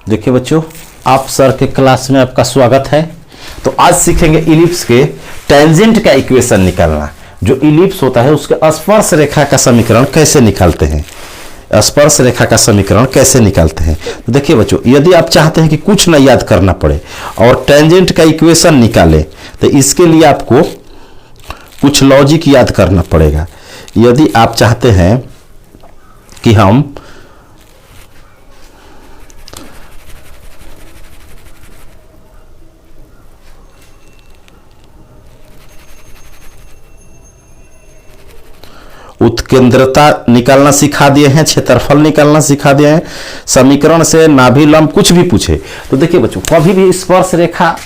देखिए बच्चों, आप सर के क्लास में आपका स्वागत है। तो आज सीखेंगे इलिप्स के टेंजेंट का इक्वेशन निकालना। जो इलिप्स होता है उसके स्पर्श रेखा का समीकरण कैसे निकालते हैं, स्पर्श रेखा का समीकरण कैसे निकालते हैं। तो देखिए बच्चों, यदि आप चाहते हैं कि कुछ न याद करना पड़े और टेंजेंट का इक्वेशन निकालें, तो इसके लिए आपको कुछ लॉजिक याद करना पड़ेगा। यदि आप चाहते हैं कि हम उत्केंद्रता निकालना सिखा दिए हैं, क्षेत्रफल निकालना सिखा दिए हैं, समीकरण से नाभि लंब कुछ भी पूछे तो देखिए बच्चों, कभी भी स्पर्श रेखा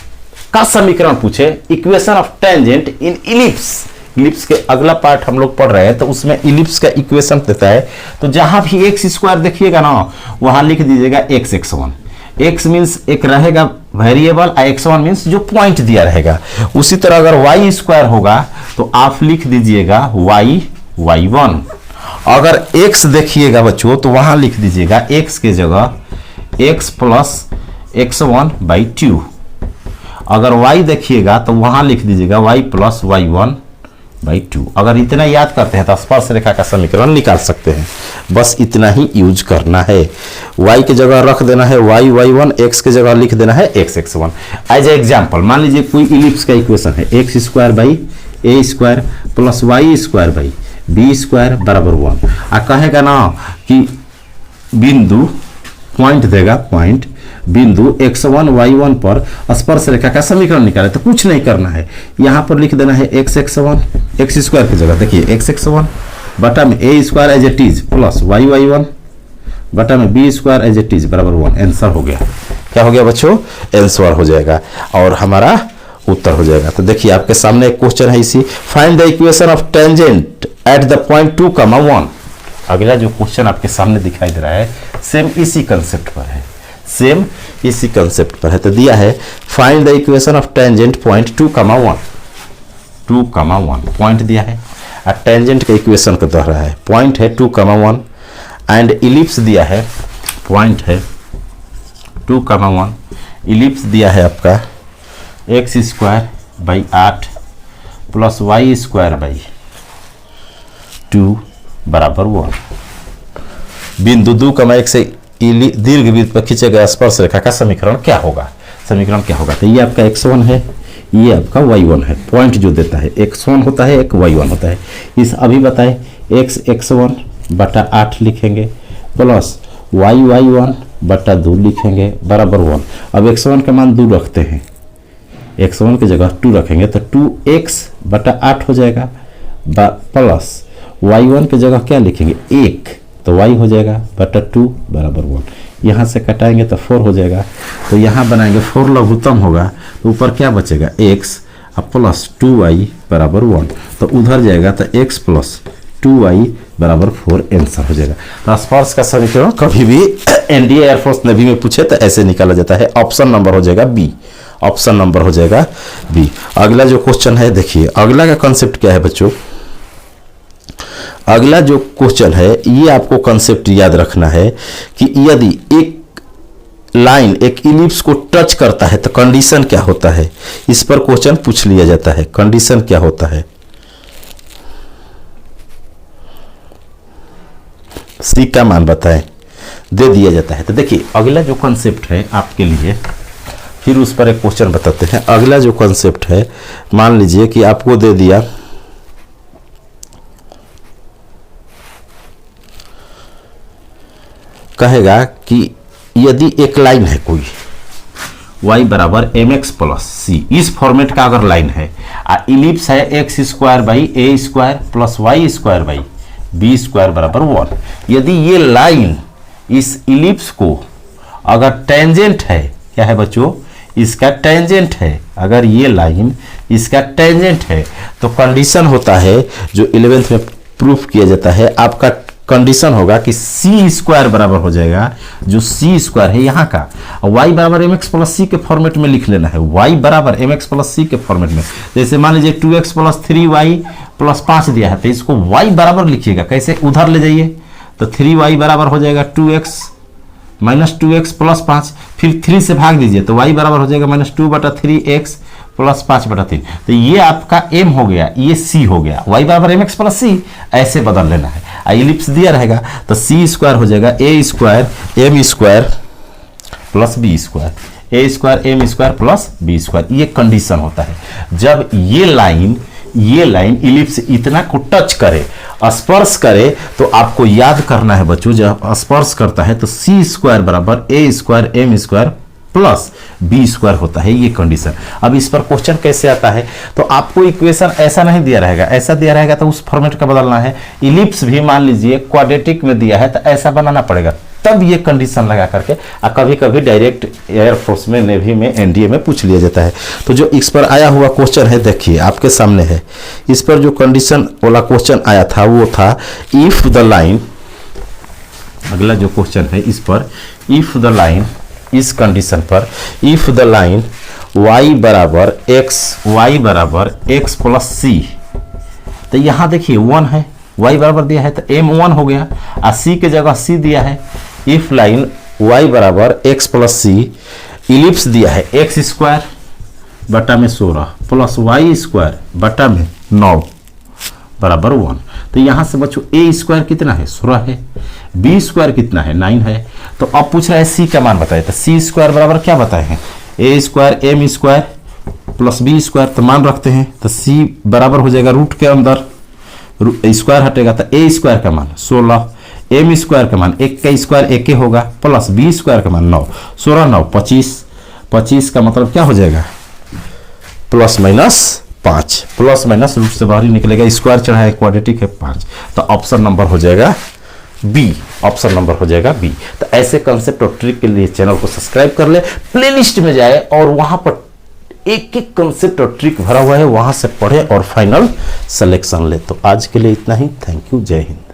का समीकरण पूछे, equation of tangent in ellipse, ellipse के अगला पार्ट हम लोग पढ़ रहे हैं तो उसमें इलिप्स का इक्वेशन देता है। तो जहां भी एक्स स्क्वायर देखिएगा ना, वहां लिख दीजिएगा एक्स x1। एक्स मीन्स एक रहेगा वेरिएबल, x1 मीन्स जो पॉइंट दिया रहेगा। उसी तरह अगर वाई स्क्वायर होगा तो आप लिख दीजिएगा y1। अगर x देखिएगा बच्चों तो वहां लिख दीजिएगा x के जगह x प्लस x1/2। अगर y देखिएगा तो वहां लिख दीजिएगा y प्लस y1/2। अगर इतना याद करते हैं तो स्पर्श रेखा का समीकरण निकाल सकते हैं। बस इतना ही यूज करना है। y के जगह रख देना है y1, x के जगह लिख देना है x1। एज ए एग्जाम्पल मान लीजिए कोई इलिप्स का इक्वेशन है x² plus y² B square बराबर 1। आ कहेगा ना कि बिंदु पॉइंट देगा, पॉइंट बिंदु x1 y1 पर स्पर्श रेखा का समीकरण निकाले, तो कुछ नहीं करना है। यहां पर लिख देना है x1, x स्क्वायर की जगह देखिए x1 बटा में a square as it is plus y1 बटा में b square as it is बराबर 1। आंसर हो गया। क्या हो गया बच्चों? आंसर हो जाएगा और हमारा उत्तर हो जाएगा। तो देखिए आपके सामने एक क्वेश्चन है इसी, find the equation of tangent at the point 2,1। अगला जो क्वेश्चन आपके सामने दिखाई दे रहा है सेम इसी कंसेप्ट पर है, सेम इसी कंसेप्ट पर है। तो दिया है find the equation of tangent point 2,1। Point दिया है और टेंजेंट का इक्वेशन को दे रहा है। पॉइंट है 2,1 एंड इलिप्स दिया है, पॉइंट है 2,1, इलिप्स दिया है आपका x²/8 प्लस y²/2 बराबर 1। बिंदु 2,1 से दीर्घ वृत्त पर खींचे गए स्पर्श रेखा का समीकरण क्या होगा? समीकरण क्या होगा? तो ये आपका x1 है, ये आपका y1 है। पॉइंट जो देता है x1 होता है, एक y1 होता है। इस अभी बताए x1/8 लिखेंगे प्लस y1/2 लिखेंगे बराबर 1। अब x1 का मान 2 रखते हैं, x1 की जगह 2 रखेंगे तो 2x/8 हो जाएगा प्लस y1 की जगह क्या लिखेंगे 1, तो y हो जाएगा बटा 2 बराबर 1। यहाँ से कटाएंगे तो 4 हो जाएगा। तो यहाँ बनाएंगे 4 लघुत्तम होगा तो ऊपर क्या बचेगा x प्लस 2y बराबर 1। तो उधर जाएगा तो x प्लस 2y बराबर 4 आंसर हो जाएगा। तो स्पर्श का समीकरण कभी भी एनडीए एयरफोर्स नेवी में पूछे तो ऐसे निकाला जाता है। ऑप्शन नंबर हो जाएगा बी, ऑप्शन नंबर हो जाएगा बी। अगला जो क्वेश्चन है देखिए, अगला का कंसेप्ट क्या है बच्चों? अगला जो क्वेश्चन है ये आपको कंसेप्ट याद रखना है कि यदि एक लाइन एक इलिप्स को टच करता है तो कंडीशन क्या होता है। इस पर क्वेश्चन पूछ लिया जाता है, कंडीशन क्या होता है। सी का मान बताएं, दे दिया जाता है। तो देखिए अगला जो कंसेप्ट है आपके लिए, फिर उस पर एक क्वेश्चन बताते हैं। अगला जो कंसेप्ट है, मान लीजिए कि आपको दे दिया कहेगा कि यदि एक लाइन है कोई y बराबर mx प्लस c, इस फॉर्मेट का अगर लाइन है, इलिप्स है x² प्लस y² बराबर 1। यदि ये लाइन इस इलिप्स को अगर टेंजेंट है, क्या है बच्चों? इसका टेंजेंट है। अगर ये लाइन इसका टेंजेंट है तो कंडीशन होता है जो 11th में प्रूफ किया जाता है, आपका कंडीशन होगा कि c² बराबर हो जाएगा, जो c² है यहाँ का, y बराबर mx प्लस c के फॉर्मेट में लिख लेना है। y बराबर mx प्लस c के फॉर्मेट में, जैसे मान लीजिए 2x प्लस 3y प्लस 5 दिया है तो इसको y बराबर लिखिएगा। कैसे? उधर ले जाइए तो 3y बराबर हो जाएगा 2x -2x प्लस 5, फिर 3 से भाग दीजिए तो y बराबर हो जाएगा -2/3x प्लस 5/3। तो ये आपका m हो गया, ये c हो गया, y बराबर mx प्लस c, ऐसे बदल लेना है। एलिप्स दिया रहेगा तो c स्क्वायर हो जाएगा a square m square plus b square, a square m square plus b square. ये कंडीशन होता है जब ये लाइन इलिप्स इतना को टच करे, स्पर्श करे, तो आपको याद करना है बच्चों, जब स्पर्श करता है तो c स्क्वायर बराबर a square m square plus b square होता है। ये कंडीशन। अब इस पर क्वेश्चन कैसे आता है, तो आपको इक्वेशन ऐसा नहीं दिया रहेगा, ऐसा दिया रहेगा तो उस फॉर्मेट का बदलना है। इलिप्स भी मान लीजिए क्वाड्रेटिक में दिया है तो ऐसा बनाना पड़ेगा, तब ये कंडीशन लगा करके। कभी कभी डायरेक्ट एयरफोर्स में, नेवी में, एनडीए में पूछ लिया जाता है। तो जो इस पर आया हुआ क्वेश्चन है, देखिए आपके सामने है, इस पर जो कंडीशन वाला क्वेश्चन आया था वो था इफ द लाइन, अगला जो क्वेश्चन है इस पर, इफ द लाइन, इस कंडीशन पर इफ द लाइन y बराबर x प्लस c, तो यहां देखिए 1 है, y बराबर दिया है तो m 1 हो गया, और c के जगह c दिया है। इफ लाइन y बराबर x प्लस c, इलिप्स दिया है x स्क्वायर बटा में 16 प्लस y स्क्वायर बटा में 9 बराबर 1। तो यहां से बच्चों a स्क्वायर कितना है, 16 है, b स्क्वायर कितना है, 9 है। तो अब पूछ रहा है c का मान बताए, तो c स्क्वायर बराबर क्या बताए हैं, a square m square plus b square. तो मान रखते हैं तो c बराबर हो जाएगा रूट के अंदर, स्क्वायर हटेगा तो a स्क्वायर का मान 16, m स्क्वायर का मान 1 का स्क्वायर 1 होगा, प्लस b स्क्वायर का मान 9, 16 9 25, 25 का मतलब क्या हो जाएगा, plus minus 5, plus minus root से बाहर ही निकलेगा, स्क्वायर चढ़ा है, क्वाड्रेटिक है 5। तो ऑप्शन नंबर हो जाएगा बी, ऑप्शन नंबर हो जाएगा बी। तो ऐसे कंसेप्ट और ट्रिक के लिए चैनल को सब्सक्राइब कर ले, प्लेलिस्ट में जाए और वहां पर एक एक कंसेप्ट और ट्रिक भरा हुआ है, वहां से पढ़े और फाइनल सिलेक्शन ले। तो आज के लिए इतना ही, थैंक यू, जय हिंद।